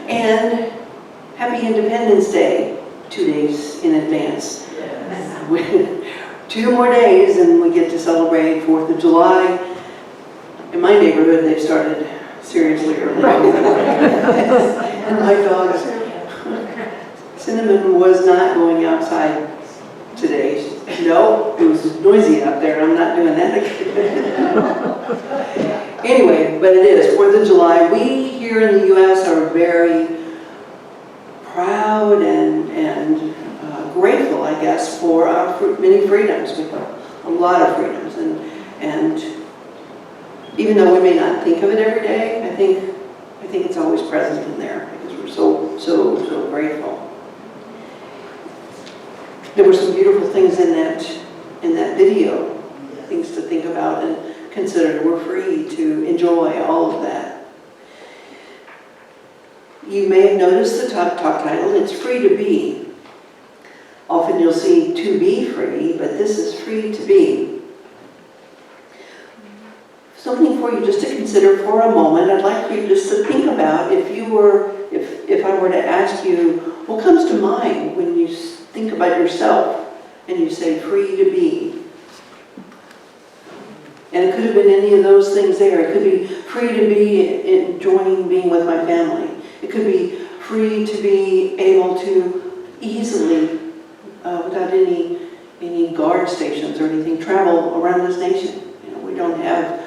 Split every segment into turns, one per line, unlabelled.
And Happy Independence Day, 2 days in advance. 2 more days and we get to celebrate 4th of July. In my neighborhood, they've started seriously early. And my dogs, Cinnamon was not going outside today. No, it was noisy out there. I'm not doing that again. Anyway, but it is 4th of July. We here in the U.S. are very proud and grateful, I guess, for our many freedoms. We've got a lot of freedoms, and even though we may not think of it every day, I think it's always present in there because we're so grateful. There were some beautiful things in that video, things to think about and consider. We're free to enjoy all of that. You may have noticed the talk title, it's Free to Be. Often you'll see to be free, but this is free to be. Something for you just to consider for a moment. I'd like for you just to think about if I were to ask you, what comes to mind when you think about yourself and you say free to be? And it could have been any of those things there. It could be free to be enjoying being with my family. It could be free to be able to easily, without any guard stations or anything, travel around this nation. You know, we don't have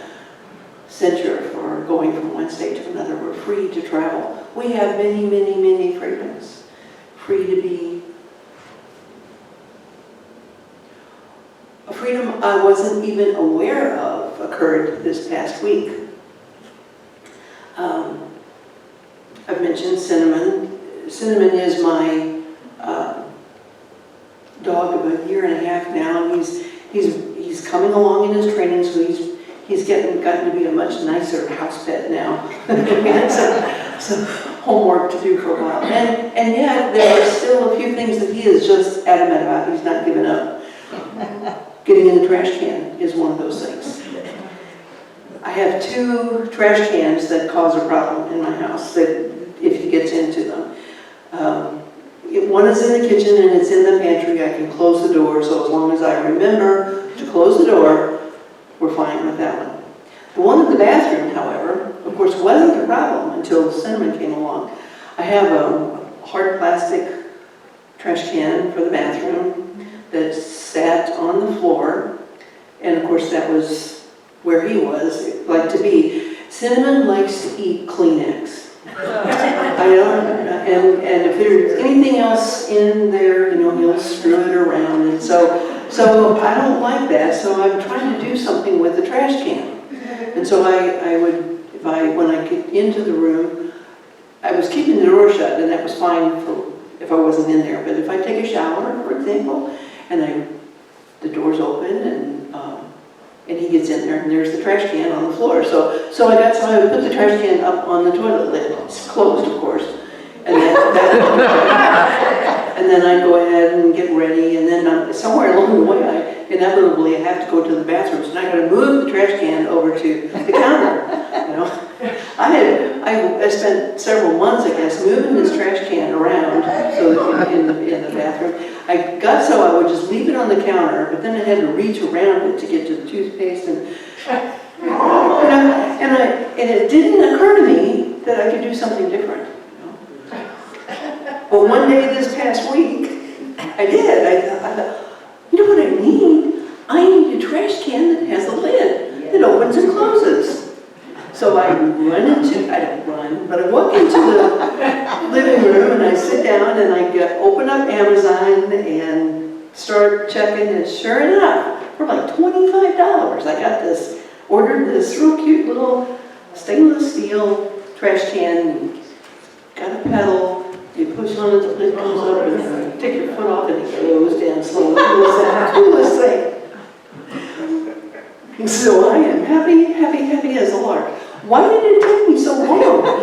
censure for going from one state to another. We're free to travel. We have many, many, many freedoms. Free to be. A freedom I wasn't even aware of occurred this past week. I've mentioned Cinnamon. Cinnamon is my dog of 1.5 years now, and he's coming along in his training, so he's gotten to be a much nicer house pet now. so homework to do for a while, and yet there are still a few things that he is just adamant about. He's not giving up. Getting in the trash can is one of those things. I have 2 trash cans that cause a problem in my house that if he gets into them. One is in the kitchen and it's in the pantry. I can close the door, so as long as I remember to close the door, we're fine with that one. The one in the bathroom, however, of course, wasn't a problem until Cinnamon came along. I have a hard plastic trash can for the bathroom that sat on the floor, and of course that was where he was, like to be. Cinnamon likes to eat Kleenex. I don't, and if there's anything else in there, you know, he'll strew it around, and so I don't like that. So I'm trying to do something with the trash can, and so I would, when I get into the room, I was keeping the door shut, and that was fine for if I wasn't in there. But if I take a shower, for example, and the door's open and he gets in there and there's the trash can on the floor. So I would put the trash can up on the toilet lid. It's closed, of course. And then I'd go ahead and get ready, and then somewhere along the way I inevitably have to go to the bathroom, so I got to move the trash can over to the counter. You know, I spent several months, I guess, moving this trash can around so that in the bathroom. I got so I would just leave it on the counter, but then I had to reach around it to get to the toothpaste, and it didn't occur to me that I could do something different. Well, one day this past week, I did. I thought, you know what I need? I need a trash can that has a lid that opens and closes. So I don't run, but I walk into the living room and I sit down and I open up Amazon and start checking, and sure enough, for like $25, I got ordered this real cute little stainless steel trash can. Got a pedal. You push on it, the lid comes up, and you take your foot off, and it goes down slowly. It was the coolest thing. And so I am happy as a lark. Why did it take me so long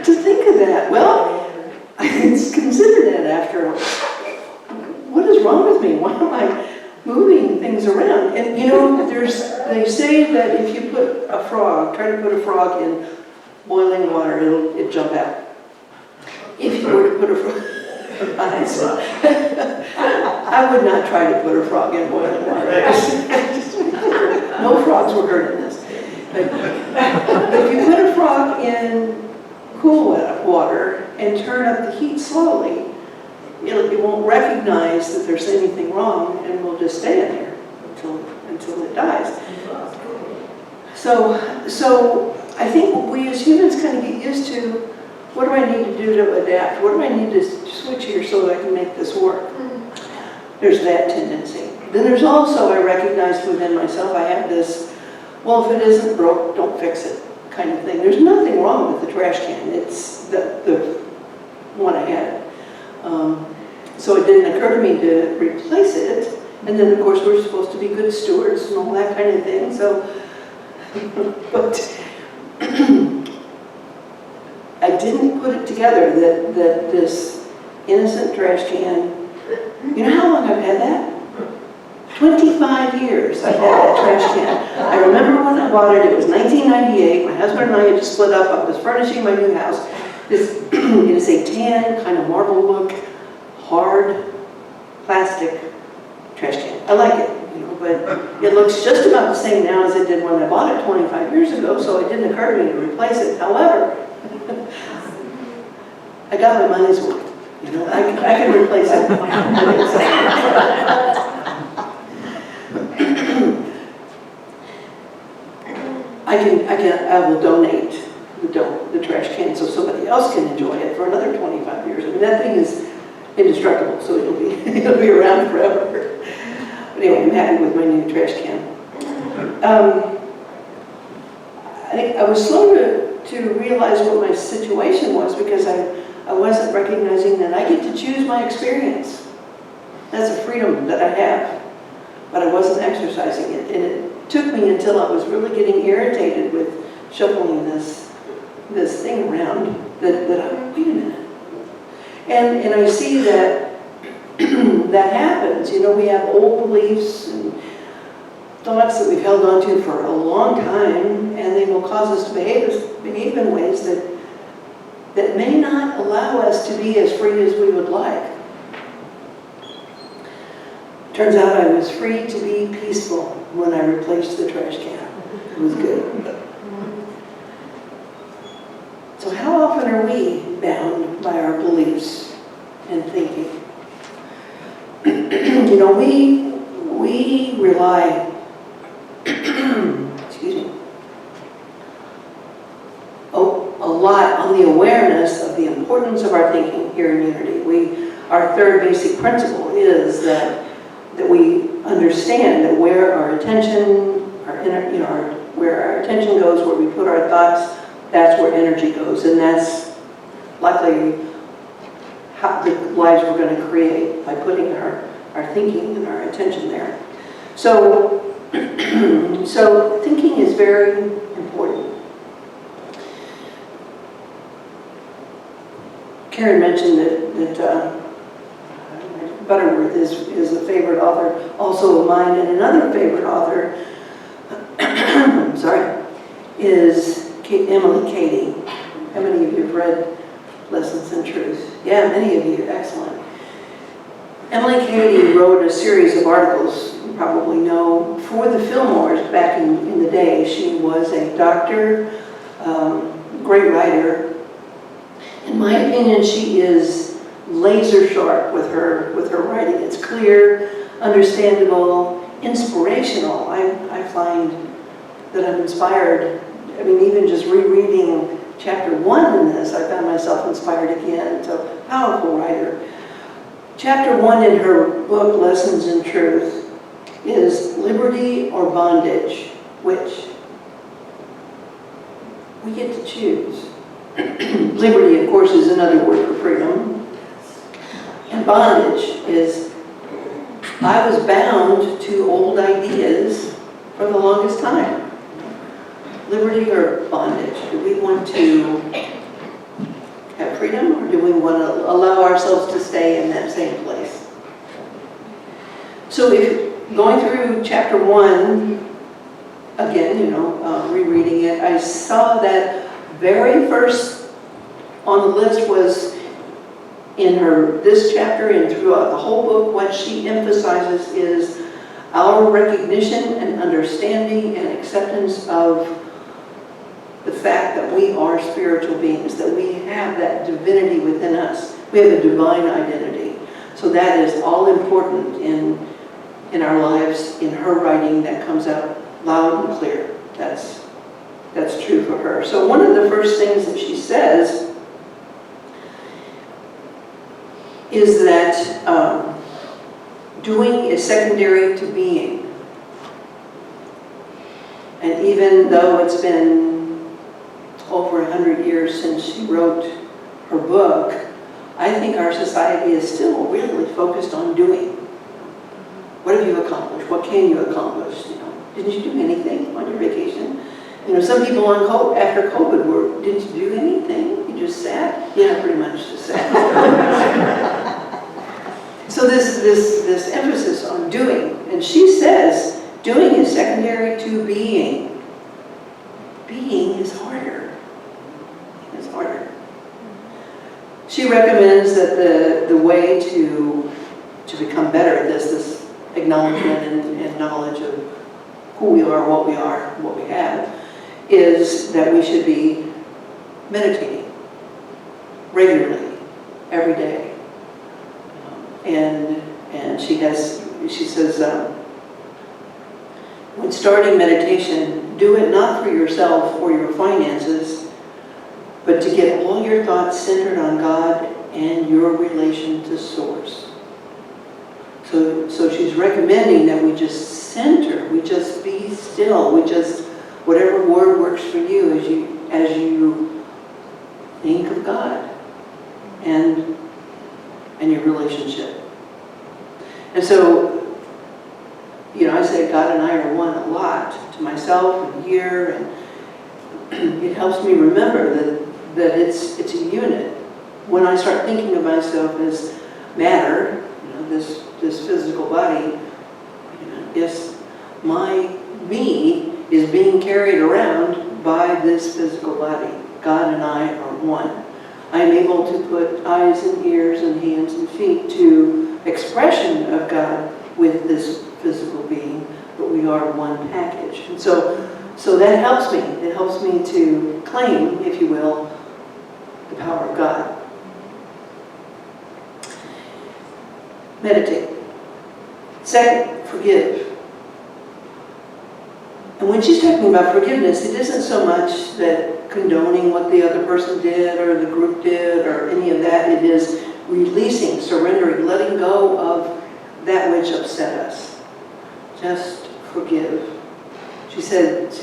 to think of that? Well, I considered that after. What is wrong with me? Why am I moving things around? And you know, they say that if you put a frog, try to put a frog in boiling water, it'll jump out. If you were to put a frog, I would not try to put a frog in boiling water. No frogs were hurt in this. But if you put a frog in cool water and turn up the heat slowly, it won't recognize that there's anything wrong and will just stay in there until it dies. So I think we as humans kind of get used to, what do I need to do to adapt? What do I need to switch here so that I can make this work? There's that tendency. Then there's also, I recognize within myself, I have this, well, if it isn't broke, don't fix it kind of thing. There's nothing wrong with the trash can. It's the one I had. So it didn't occur to me to replace it. And then, of course, we're supposed to be good stewards and all that kind of thing. So, but I didn't put it together that this innocent trash can, you know how long I've had that? 25 years I've had that trash can. I remember when I bought it, it was 1998. My husband and I had just split up. I was furnishing my new house. It is a tan, kind of marble look, hard plastic trash can. I like it, but it looks just about the same now as it did when I bought it 25 years ago, so it didn't occur to me to replace it. However, I got my money's worth. I can replace it. I will donate the trash can so somebody else can enjoy it for another 25 years. I mean, that thing is indestructible, so it'll be around forever. But anyway, I'm happy with my new trash can. I was slow to realize what my situation was because I wasn't recognizing that I get to choose my experience. That's a freedom that I have, but I wasn't exercising it. And it took me until I was really getting irritated with shuffling this thing around that wait a minute. And I see that that happens. We have old beliefs and thoughts that we've held on to for a long time, and they will cause us to behave in ways that may not allow us to be as free as we would like. Turns out I was free to be peaceful when I replaced the trash can. It was good. So how often are we bound by our beliefs and thinking? We rely, excuse me, a lot on the awareness of the importance of our thinking here in Unity. Our third basic principle is that we understand that where our attention, where our attention goes, where we put our thoughts, that's where energy goes, and that's likely how the lives we're going to create by putting our thinking and our attention there. So, so thinking is very important. Karen mentioned that Butterworth is a favorite author, also of mine, and another favorite author, sorry, is Emily Cady. How many of you have read Lessons in Truth? Yeah, many of you, excellent. Emily Cady wrote a series of articles, you probably know, for the Fillmores back in the day. She was a doctor, great writer. In my opinion, she is laser sharp with her writing. It's clear, understandable, inspirational. I find that I'm inspired. I mean, even just rereading chapter 1 in this, I found myself inspired again. So, powerful writer. Chapter 1 in her book, Lessons in Truth, is liberty or bondage, which we get to choose. Liberty, of course, is another word for freedom. And bondage is, I was bound to old ideas for the longest time. Liberty or bondage? Do we want to have freedom, or do we want to allow ourselves to stay in that same place? So if going through chapter 1, again, rereading it, I saw that very first on the list was in this chapter and throughout the whole book, what she emphasizes is our recognition and understanding and acceptance of the fact that we are spiritual beings, that we have that divinity within us. We have a divine identity. So that is all important in our lives, in her writing, that comes out loud and clear. That's true for her. So one of the first things that she says is that doing is secondary to being. And even though it's been over 100 years since she wrote her book, I think our society is still really focused on doing. What have you accomplished? What can you accomplish? Didn't you do anything on your vacation? Some people after COVID were, didn't you do anything? You just sat? Yeah, pretty much just sat. So this emphasis on doing, and she says doing is secondary to being. Being is harder. It's harder. She recommends that the way to become better at this acknowledgement and knowledge of who we are, what we have, is that we should be meditating regularly, every day. And she says, when starting meditation, do it not for yourself or your finances, but to get all your thoughts centered on God and your relation to Source. So she's recommending that we just center, we just be still, whatever word works for you as you think of God and your relationship. And so, I say God and I are one a lot to myself and here, and it helps me remember that it's a unit. When I start thinking of myself as matter, this physical body, yes, me is being carried around by this physical body. God and I are one. I am able to put eyes and ears and hands and feet to expression of God with this physical being, but we are one package. And so that helps me. It helps me to claim, if you will, the power of God. Meditate. Second, forgive. And when she's talking about forgiveness, it isn't so much that condoning what the other person did or the group did or any of that. It is releasing, surrendering, letting go of that which upset us. Just forgive. She says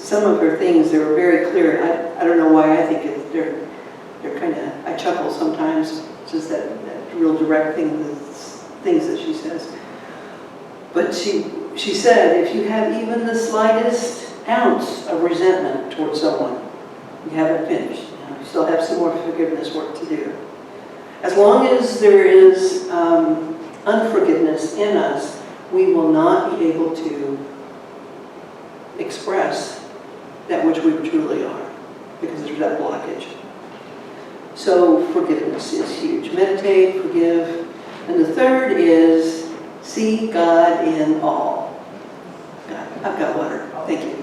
some of her things, they were very clear. I don't know why I think they're kind of, I chuckle sometimes, just that real direct things that she says. But she said, if you have even the slightest ounce of resentment towards someone, you haven't finished. You still have some more forgiveness work to do. As long as there is unforgiveness in us, we will not be able to express that which we truly are, because there's that blockage. So forgiveness is huge. Meditate, forgive. And the third is see God in all. God, I've got water. Thank you.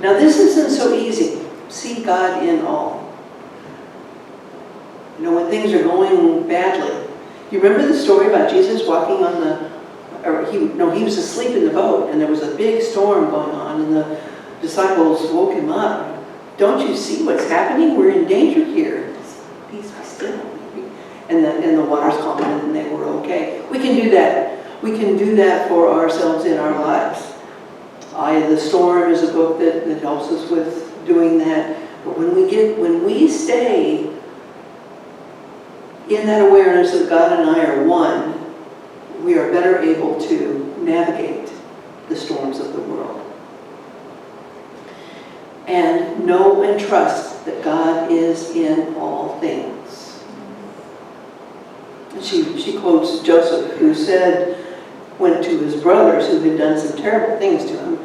Now this isn't so easy. See God in all. When things are going badly. You remember the story about Jesus walking on he was asleep in the boat and there was a big storm going on and the disciples woke him up. Don't you see what's happening? We're in danger here. Peace, be still. And the water's calm and they were okay. We can do that. We can do that for ourselves in our lives. Eye of the Storm is a book that helps us with doing that. But when we stay in that awareness that God and I are one, we are better able to navigate the storms of the world. And know and trust that God is in all things. And she quotes Joseph, who went to his brothers who had done some terrible things to him,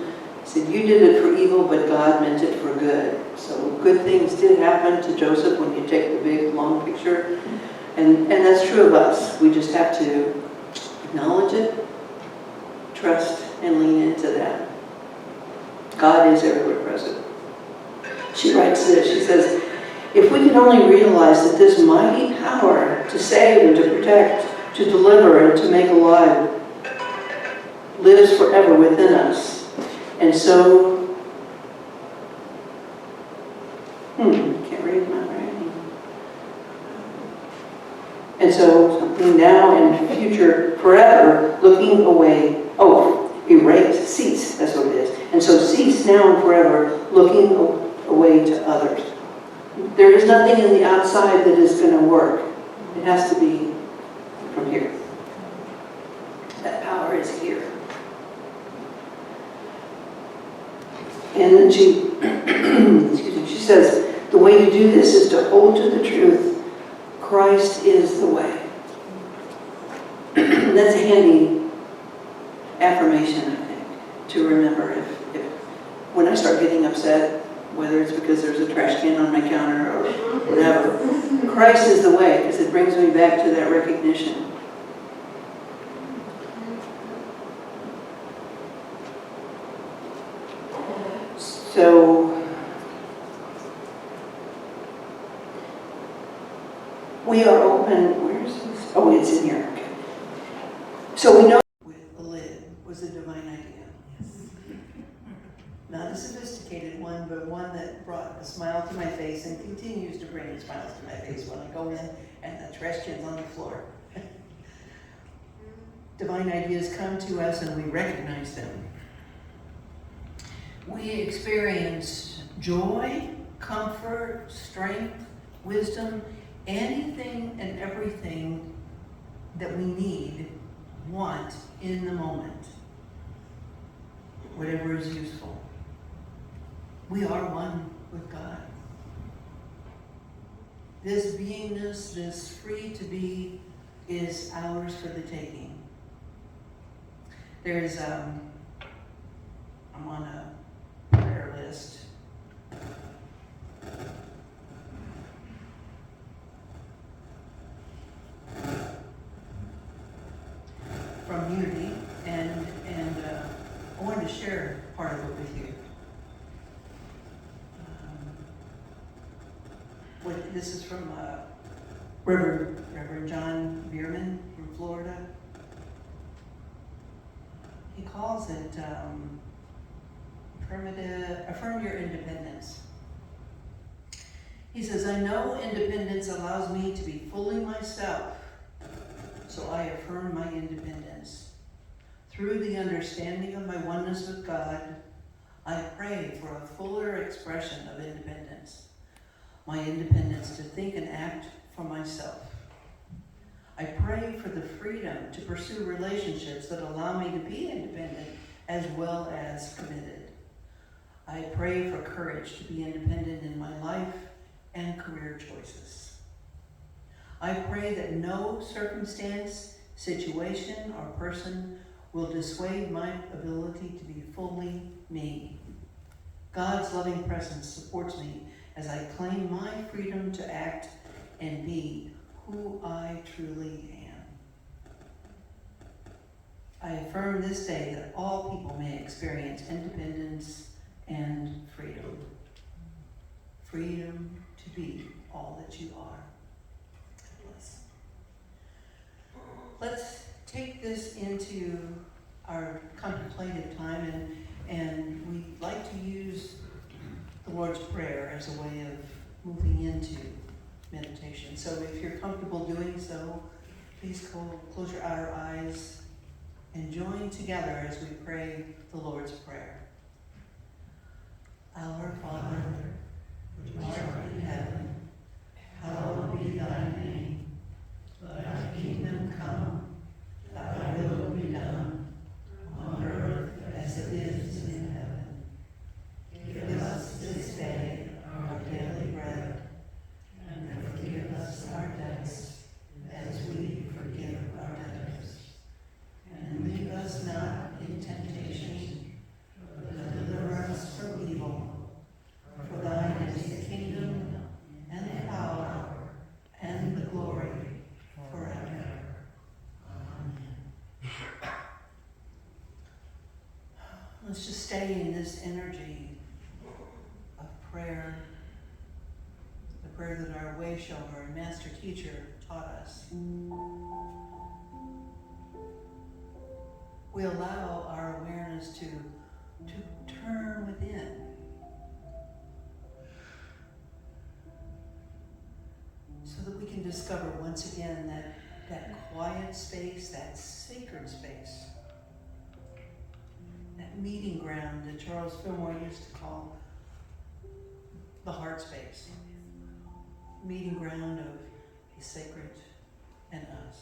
He said, you did it for evil, but God meant it for good. So good things did happen to Joseph when you take the big, long picture. And that's true of us. We just have to acknowledge it, trust, and lean into that. God is everywhere present. She writes this, she says, if we could only realize that this mighty power to save and to protect, to deliver and to make alive lives forever within us. And so, can't read my writing. And so, something now and future forever, looking away, erase, cease, that's what it is. And so cease now and forever, looking away to others. There is nothing in the outside that is going to work. It has to be from here. That power is here. And then she, excuse me, she says, the way to do this is to hold to the truth. Christ is the way. That's a handy affirmation, I think, to remember if when I start getting upset, whether it's because there's a trash can on my counter or whatever. Christ is the way, because it brings me back to that recognition. So, we are open, where is this? Oh, it's in here, okay. So we know with the lid was a divine idea. Not a sophisticated one, but one that brought a smile to my face and continues to bring smiles to my face when I go in and the trash can's on the floor. Divine ideas come to us and we recognize them. We experience joy, comfort, strength, wisdom, anything and everything that we need, want in the moment. Whatever is useful. We are one with God. This beingness, this free to be, is ours for the taking. There's, I'm on a prayer list. From Unity, and I wanted to share part of it with you. This is from Reverend John Bierman from Florida. He calls it affirm your independence. He says, I know independence allows me to be fully myself, so I affirm my independence. Through the understanding of my oneness with God, I pray for a fuller expression of independence. My independence to think and act for myself. I pray for the freedom to pursue relationships that allow me to be independent as well as committed. I pray for courage to be independent in my life and career choices. I pray that no circumstance, situation, or person will dissuade my ability to be fully me. God's loving presence supports me as I claim my freedom to act and be who I truly am. I affirm this day that all people may experience independence and freedom. Freedom to be all that you are. Let's take this into our contemplative time, and we'd like to use the Lord's Prayer as a way of moving into meditation. So if you're comfortable doing so, please close your outer eyes and join together as we pray the Lord's Prayer. Our Father, which art in heaven, hallowed be thy name. Thy kingdom come, thy will be done, on earth as it is in heaven. Give us this day our daily bread, and forgive us our debts as we forgive our debtors. And lead us not in temptation, but deliver stay in this energy of prayer, the prayer that our way shower and master teacher taught us. We allow our awareness to turn within, so that we can discover once again that quiet space, that sacred space, that meeting ground that Charles Fillmore used to call the heart space, meeting ground of the sacred and us,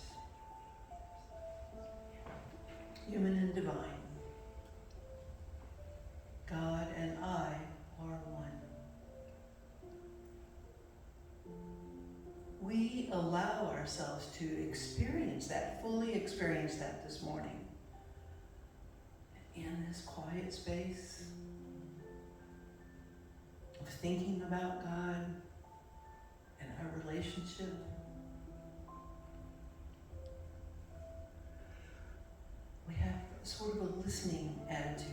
human and divine. God and I are one. We allow ourselves to experience that, fully experience that this morning. In this quiet space of thinking about God and our relationship, we have sort of a listening attitude.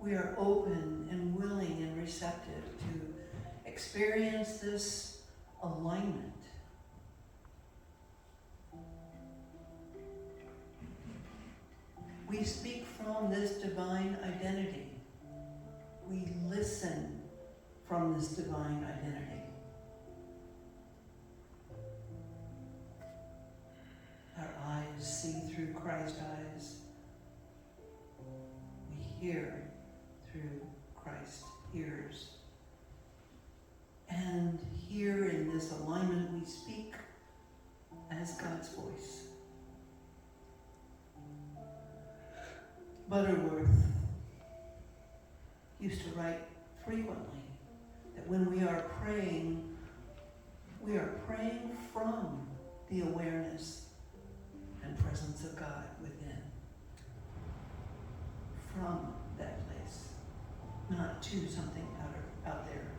We are open and willing and receptive to experience this alignment. We speak from this divine identity. We listen from this divine identity. Our eyes see through Christ's eyes. We hear through Christ's ears. And here in this alignment, we speak as God's voice. Butterworth used to write frequently that when we are praying from the awareness and presence of God within. From that place, not to something out there.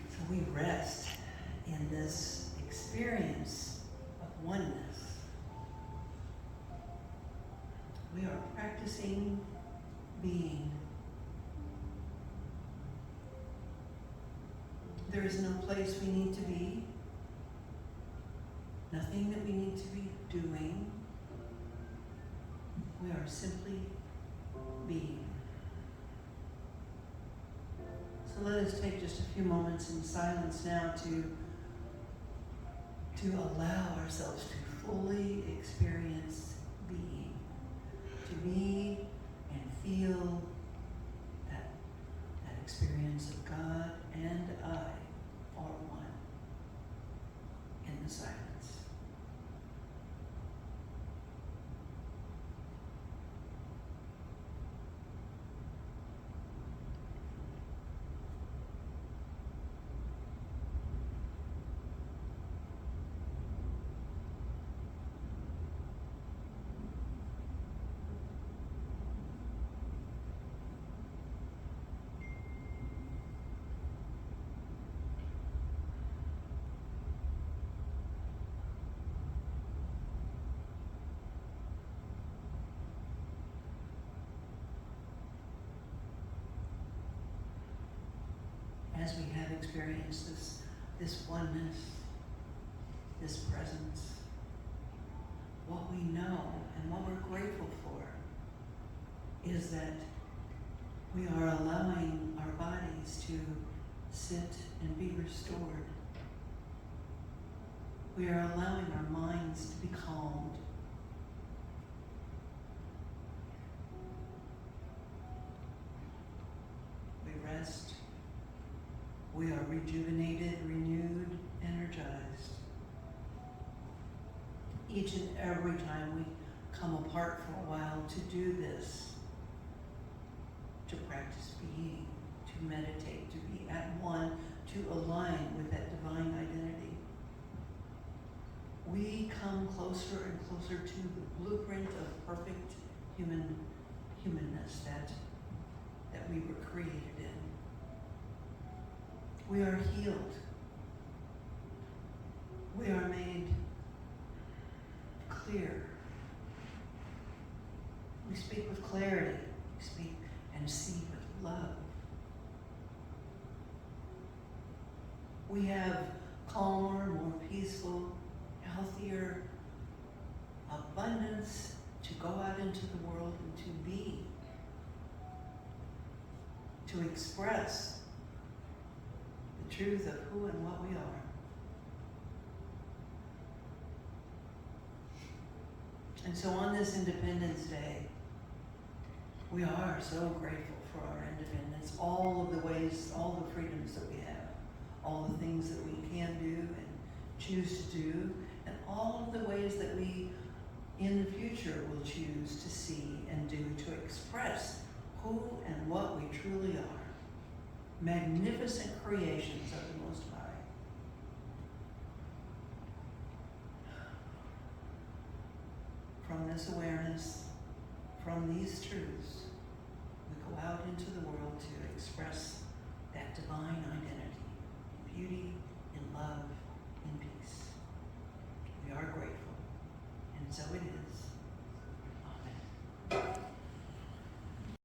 So we rest in this experience of oneness. We are practicing being. There is no place we need to be, nothing that we need to be doing. We are simply being. So let us take just a few moments in silence now to allow ourselves to fully experience being, to be and feel that experience of God and I are one in the silence. As we have experienced this oneness, this presence, what we know and what we're grateful for is that we are allowing our bodies to sit and be restored. We are allowing our minds to be calmed. We rest. We are rejuvenated, renewed, energized. Each and every time we come apart for a while to do this, to practice being, to meditate, to be at one, to align with that divine identity, we come closer and closer to the blueprint of perfect humanness that we were created in. We are healed. We are made clear. speak and see with love. We have calmer, more peaceful, healthier abundance to go out into the world and to be, to express the truth of who and what we are. And so on this Independence Day, we are so grateful for our independence, all of the ways, all the freedoms that we have, all the things that we can do and choose to do, and all of the ways that we in the future will choose to see and do to express who and what we truly are. Magnificent creations of the Most High. From this awareness, from these truths, we go out into the world to express that divine identity, in beauty, in love,